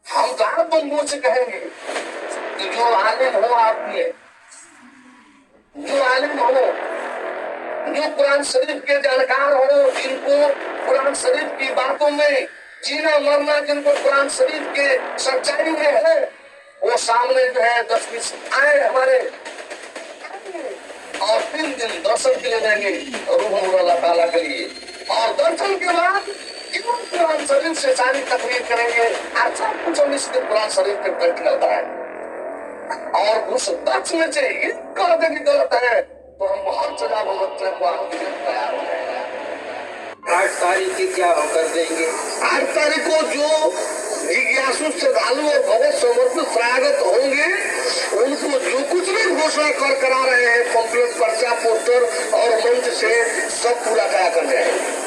हम तो बंधुओं से कहेंगे कि जो आलिम हो आपने, जो आलिम हो, जो कुरान शरीफ के जानकार हो, जिनको कुरान शरीफ की बातों में जीना मरना, जिनको कुरान शरीफ के सच्चाई में है, वो सामने जो है 10-20 आए हमारे और 3 दिन दर्शन के लिए देंगे रूह अल्लाह ताला के लिए। और दर्शन के बाद कुरान शरीफ से सारी तकरीर करेंगे। अच्छा कुछ हम इसके कुरान शरीफ पे प्रैक्टिकल कराएंगे और उस दक्ष में से ये कह दे कि गलत है तो हम बहुत सजा भुगतने को आपके लिए तैयार हो जाएगा। 8 तारीख की क्या हम कर देंगे? 8 तारीख को जो जिज्ञासु श्रद्धालु और भगवत समर्पित स्वागत होंगे, उनको जो कुछ भी घोषणा करा रहे हैं, पंपलेट, पर्चा, पोस्टर और मंच से सब पूरा करा कर जाएंगे।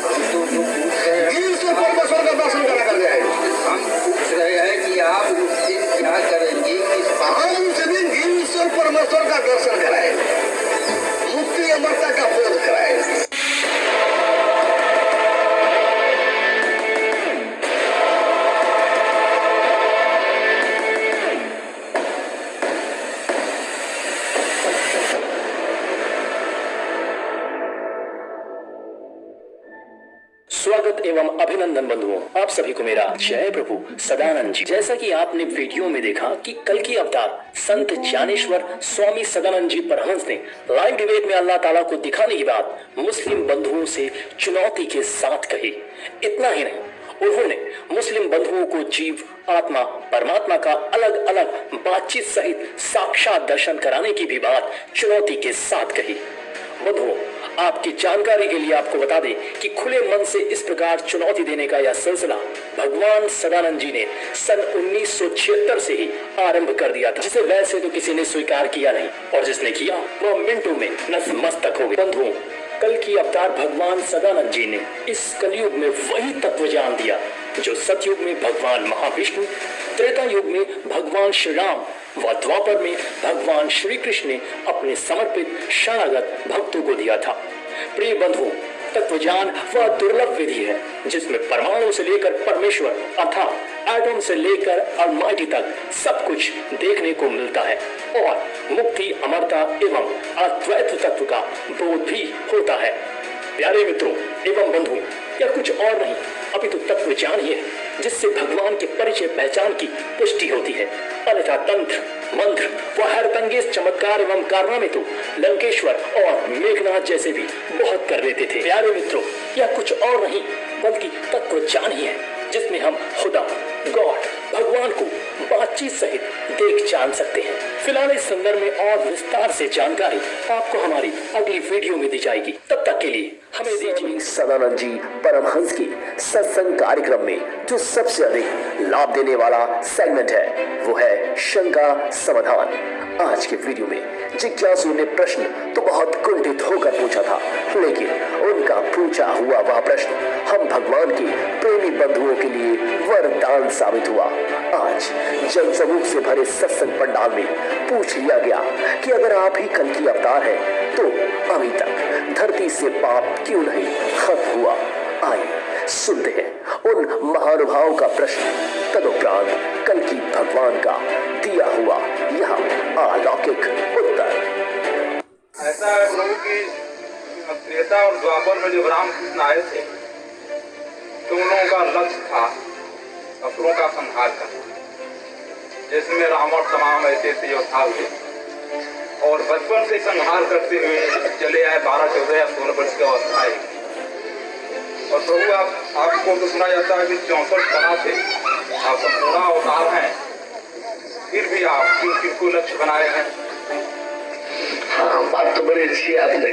हम तो जो पूछ रहे हैं परमेश्वर का दर्शन करा कर जाएंगे। हम पूछ रहे हैं कि आप उस दिन क्या करेंगे? हम उस दिन ईश्वर परमेश्वर का दर्शन कराएंगे, मुक्ति अमरता का बोध कराएंगे। स्वागत एवं अभिनंदन बंधुओं, आप सभी को मेरा जय प्रभु सदानंद जी। जैसा कि आपने वीडियो में देखा कि कल की अवतार संत ज्ञानेश्वर स्वामी सदानंद जी परमहंस ने लाइव डिबेट में अल्लाह ताला को दिखाने की बात मुस्लिम बंधुओं से चुनौती के साथ कही। इतना ही नहीं, उन्होंने मुस्लिम बंधुओं को जीव, आत्मा, परमात्मा का अलग अलग बातचीत सहित साक्षात दर्शन कराने की भी बात चुनौती के साथ कही। बंधुओं, आपकी जानकारी के लिए आपको बता दें कि खुले मन से इस प्रकार चुनौती देने का यह सिलसिला भगवान सदानंद जी ने सन 1976 से ही आरंभ कर दिया था, जिसे वैसे तो किसी ने स्वीकार किया नहीं और जिसने किया वह मिनटों में नतमस्तक हो गए। बंधुओं, कल की अवतार भगवान सदानंद जी ने इस कलयुग में वही तत्व ज्ञान दिया जो सतयुग में भगवान महाविष्णु, त्रेता युग में भगवान श्री राम व द्वापर में भगवान श्री कृष्ण ने अपने समर्पित शरणागत भक्तों को दिया था। प्रिय बंधुओं, तत्वज्ञान वह दुर्लभ विधि है जिसमें परमाणु से लेकर परमेश्वर अर्थात एटम से लेकर अलमाइटी तक सब कुछ देखने को मिलता है और मुक्ति, अमरता एवं अद्वैत तत्व का बोध भी होता है। प्यारे मित्रों एवं बंधुओं, यह कुछ और नहीं अपितु तत्व ज्ञान ही है जिससे भगवान के परिचय पहचान की पुष्टि होती है। अन्यथा तंत्र, मंत्र व हरतंगेश चमत्कार एवं कारनामे तो लंकेश्वर और मेघनाथ जैसे भी बहुत कर लेते थे। प्यारे मित्रों, यह कुछ और नहीं बल्कि तत्व ज्ञान ही है जिसमें हम खुदा, गॉड, भगवान को बातचीत सहित देख जान सकते हैं। फिलहाल इस संदर्भ में और विस्तार से जानकारी आपको हमारी अगली वीडियो में दी जाएगी। तब तक के लिए हमें दीजिए। सदानंद जी परमहंस की सत्संग कार्यक्रम में जो सबसे अधिक लाभ देने वाला सेगमेंट है वो है शंका समाधान। आज के वीडियो में जिज्ञासु ने प्रश्न तो बहुत कुंठित होकर पूछा था, लेकिन उनका पूछा हुआ वह प्रश्न हम भगवान के प्रेमी बंधुओं के लिए वरदान साबित हुआ। आज जनसमूह से भरे सत्संग पंडाल में पूछ लिया गया कि अगर आप ही कल की अवतार हैं तो अभी तक धरती से पाप क्यों नहीं खत्म हुआ। आइए सुनते हैं उन महानुभावों का प्रश्न, तदुपरांत कल की भगवान का दिया हुआ यह अलौकिक उत्तर। ऐसा है प्रभु की त्रेता और द्वापर में जब रामकृष्ण आए थे तो उन लोगों का लक्ष्य था असुरों का संहार करना, जिसमें रावण तमाम ऐसे थे योद्धा हुए और बचपन से संहार करते हुए चले आए 12, 14 या 16 वर्ष की अवस्था आई। और प्रभु आपको तो सुना जाता है कि 64 कला से आप संपूर्ण अवतार हैं, फिर भी आप किनको लक्ष्य बनाए हैं? हाँ, बात तो बड़ी अच्छी आपने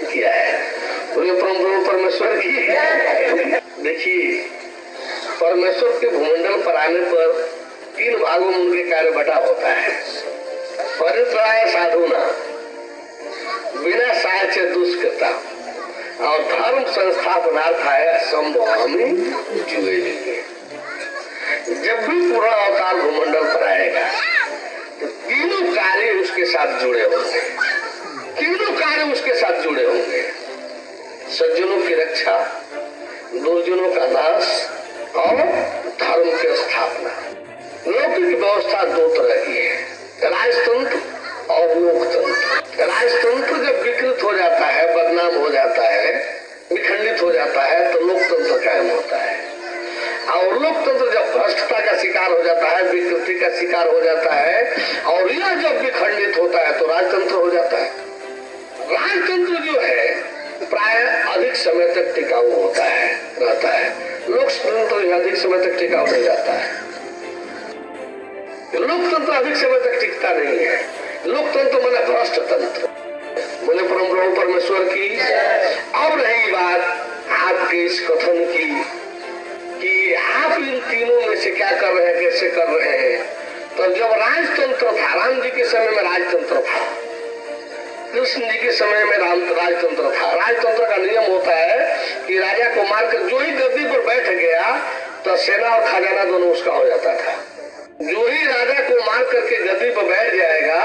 किया है। तो ये परमेश्वर की है। देखिए, परमेश्वर के भूमंडल पर आने पर 3 भागों में उनके कार्य बटा होता है। परित्राय साधुना, बिना साय दुष्कृता और धर्म संस्थापनार्थाय संभवामि जुए। जब भी पूरा अवतार भूमंडल पर आएगा तो तीनों कार्य उसके साथ जुड़े होते हैं। उसके साथ जुड़े होंगे। सज्जनों की रक्षा, दुर्जनों का नाश और धर्म की स्थापना। लौकिक व्यवस्था दो तरह की है, राजतंत्र और लोकतंत्र। राजतंत्र जब विकृत हो जाता है, बदनाम हो जाता है, विखंडित हो जाता है, तो लोकतंत्र कायम होता है। और लोकतंत्र जब भ्रष्टता का शिकार हो जाता है, विकृति का शिकार हो जाता है, और यह जब विखंडित होता है तो राजतंत्र हो जाता है। राजतंत्र जो है प्राय अधिक समय तक टिकाऊ होता है, रहता है। लोकतंत्र अधिक समय तक टिकाऊ नहीं रहता है। लोकतंत्र अधिक समय तक टिकता नहीं है। लोकतंत्र माने भ्रष्ट तंत्र। बोले परम प्रभु परमेश्वर की। अब रही बात आपके इस कथन की कि आप इन तीनों में से क्या कर रहे हैं, कैसे कर रहे हैं। तो जब राजतंत्र था, राम जी के समय में राजतंत्र था, कृष्ण जी के समय में राजतंत्र था। राजतंत्र का नियम होता है कि राजा को मारकर जो ही गद्दी पर बैठ गया तो सेना और खजाना दोनों उसका हो जाता था। जो ही राजा को मार करके गद्दी पर बैठ जाएगा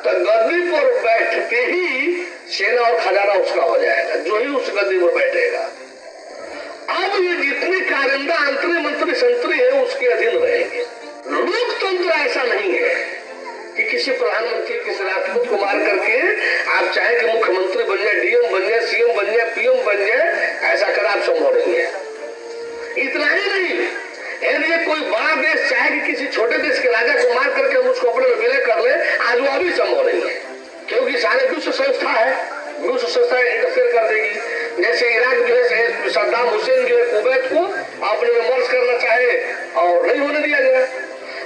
तो गद्दी पर बैठते ही सेना और खजाना उसका हो जाएगा, जो ही उस गद्दी पर बैठेगा। अब ये जितने कारिंदा अंतरी मंत्री संतरी है उसके अधीन रहेंगे। लोकतंत्र ऐसा नहीं है कि किसी प्रधानमंत्री, किसी राष्ट्रपति को मार करके आप चाहे कि मुख्यमंत्री बन जाए, डीएम बन जाए, सीएम बन जाए, पीएम बन जाए, ऐसा करना आप संभव नहीं है। इतना ही नहीं, यदि कोई बड़ा देश चाहे कि किसी छोटे देश के राजा को मार करके हम उसको अपने में विलय कर ले, आज वो अभी संभव नहीं है, क्योंकि सारे विश्व संस्था है, विश्व संस्था इंटरफेयर कर देगी। जैसे इराक जो है सद्दाम हुसैन जो है कुवैत को अपने में मर्ज करना चाहे और नहीं होने दिया गया।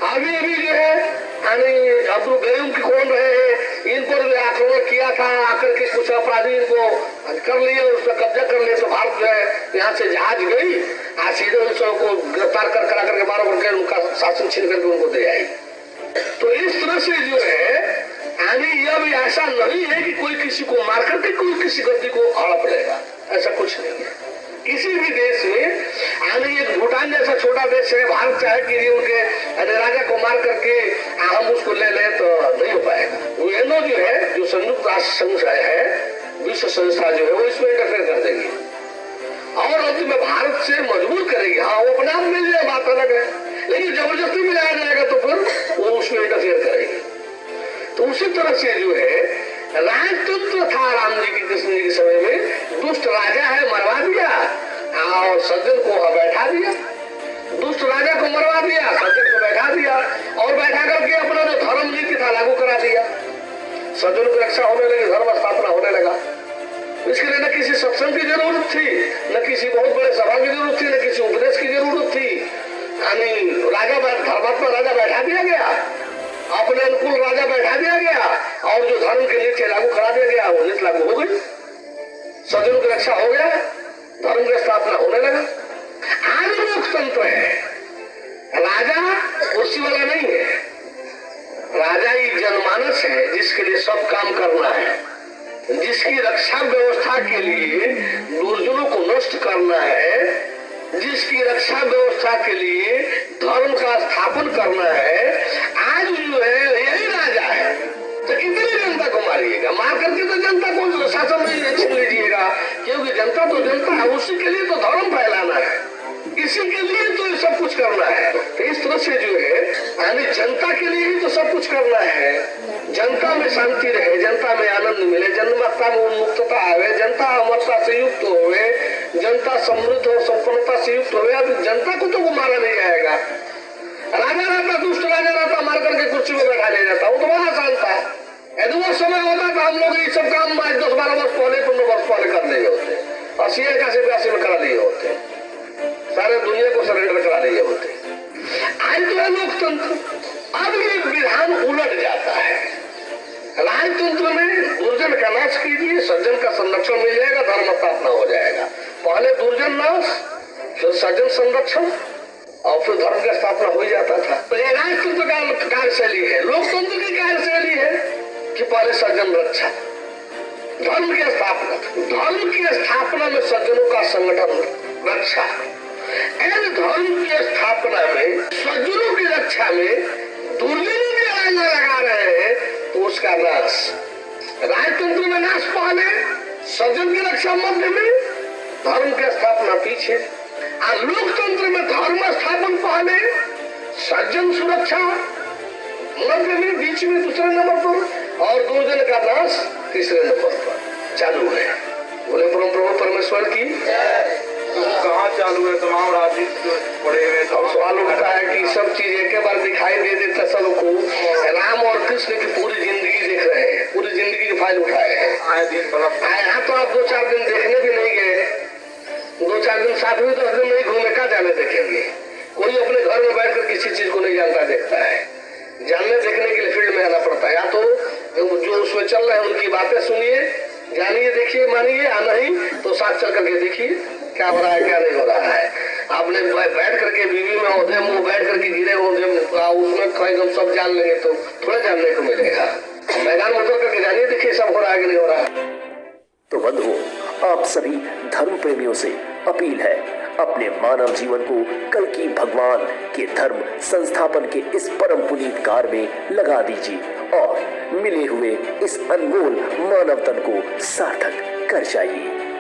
अभी अभी जो है अब्दुल गयूम की कौन रहे, इन पर जो आक्रमण किया था, आकर के कुछ अपराधी इनको कर लिए, उस पर कब्जा कर लिए, तो भारत जो है यहाँ से जहाज गई, आज सीधे को गिरफ्तार करा करके मारो करके उनका शासन छीन करके उनको दे आई। तो इस तरह से जो है यह भी ऐसा नहीं है कि कोई किसी को मार करके कोई किसी गद्दी को हड़प लेगा, ऐसा कुछ नहीं है। किसी भी देश में एक भूटान जैसा छोटा देश है, भारत चाहे कि उनके राजा को मार करके हम उसको ले ले तो नहीं हो पाएगा। यूएनओ जो है, जो संयुक्त राष्ट्र संघ है, विश्व संस्था जो है, वो इसमें इंटरफेयर कर देगी और अंत में भारत से मजबूर करेगी। हाँ, वो अपने आप मिल जाए, बात अलग है, लेकिन जबरदस्ती मिलाया जाएगा तो फिर वो उसमें इंटरफेयर करेगी। तो उसी तरह से जो है राजतंत्र था राम जी की, कृष्ण जी के समय में। दुष्ट राजा है, मरवा दिया और सज्जन को बैठा दिया। दुष्ट राजा को मरवा दिया, सज्जन को बैठा दिया और बैठा करके अपना जो धर्म नीति था लागू करा दिया। सज्जन की रक्षा होने लगी, धर्म स्थापना होने लगा। इसके लिए न किसी सत्संग की जरूरत थी, न किसी बहुत बड़े सभा की जरूरत थी, न किसी उपदेश की जरूरत थी। राजा धर्मात्मा राजा बैठा दिया गया, अपने अनुकूल राजा बैठा दिया गया और जो धर्म की नीति लागू करा दिया गया वो नीति लागू हो गई। सज्जनों की रक्षा हो गया, धर्म की स्थापना होने लगा। आज लोकतंत्र है, राजा कुर्सी वाला नहीं है, राजा ही जनमानस है जिसके लिए सब काम करना है, जिसकी रक्षा व्यवस्था के लिए दुर्जनों को नष्ट करना है, जिसकी रक्षा व्यवस्था के लिए धर्म का स्थापन करना है। आज जो है यही राजा है, तो कितनी जनता को मारिएगा, मार करके तो जनता को शासन में छीन लीजिएगा, क्योंकि जनता तो जनता है, उसी के लिए तो धर्म फैलाना है, इसी के लिए तो सब कुछ करना है। तो इस तरह से जो है जनता के लिए ही तो सब कुछ करना है। जनता में शांति रहे, जनता में आनंद मिले, जनता में उन्मुक्तता आवे, जनता अमरता से युक्त होवे, जनता समृद्ध और संपन्नता से युक्त होवे। अब जनता को तो वो मारा नहीं जाएगा। राजा रहता, दुष्ट राजा रहता, मार करके कुर्सी में बैठा ले जाता, वो तो बड़ा आसान था। यदि वो समय होता तो हम लोग ये सब काम 10-12 वर्ष पहले, 15 वर्ष पहले कर लिए होते, 80-81 में करा लिए होते, सारे दुनिया को सरेंडर करा लिए होते। आज तो है लोकतंत्र। अब ये विधान उलट जाता है। राजतंत्र में दुर्जन का नाश कीजिए, सज्जन का संरक्षण मिल जाएगा, धर्म स्थापना हो जाएगा। पहले दुर्जन नाश, फिर सज्जन संरक्षण और फिर धर्म की स्थापना हो जाता था। तो ये राजतंत्र का कार्यशैली है। लोकतंत्र की कार्यशैली है कि पहले सज्जन रक्षा, धर्म की स्थापना, धर्म की स्थापना में सज्जनों का संगठन रक्षा, धर्म की स्थापना में सज्जनों की रक्षा में दुर्जनों की आना लगा रहे हैं तो उसका नाश। राजतंत्र में नाश पहले, सज्जन की रक्षा मध्य में, धर्म की स्थापना पीछे। आज लोकतंत्र में धर्म स्थापन पहले, सज्जन सुरक्षा मध्य में, बीच में दूसरे नंबर पर और दुर्जन का नाश तीसरे नंबर पर चालू है। बोले परम प्रभु परमेश्वर की। कहाँ चालू है? तमाम राज्य पड़े हुए। अब सवाल उठता है कि सब चीज एक बार दिखाई दे देता सबको। राम और कृष्ण की पूरी जिंदगी देख रहे हैं, पूरी जिंदगी की फाइल उठाए हैं। यहाँ तो आप 2-4 दिन देखने भी नहीं गए, 2-4 दिन 7 भी 10 दिन नहीं घूमे, का जाने देखेंगे। कोई अपने घर में बैठकर किसी चीज को नहीं जानता देखता है। जानने देखने के लिए फील्ड में आना पड़ता है। या तो जो उसमें चल रहे हैं उनकी बातें सुनिए, जानिए, देखिए, मानिए, या नहीं तो साथ चल करके देखिए क्या हो रहा है क्या नहीं हो रहा है। आपने बैठ करके बीवी में औधे मुंह बैठ करके गिरे औधे उसमें एकदम सब जान लेंगे तो थोड़ा जानने को मिलेगा। मैदान में उतर करके जानिए, देखिए सब हो रहा है कि नहीं हो रहा है। तो बंधुओं, आप सभी धर्म प्रेमियों से अपील है, अपने मानव जीवन को कल की भगवान के धर्म संस्थापन के इस परम पुनीत कार्य में लगा दीजिए और मिले हुए इस अनमोल मानव तन को सार्थक कर जाइए।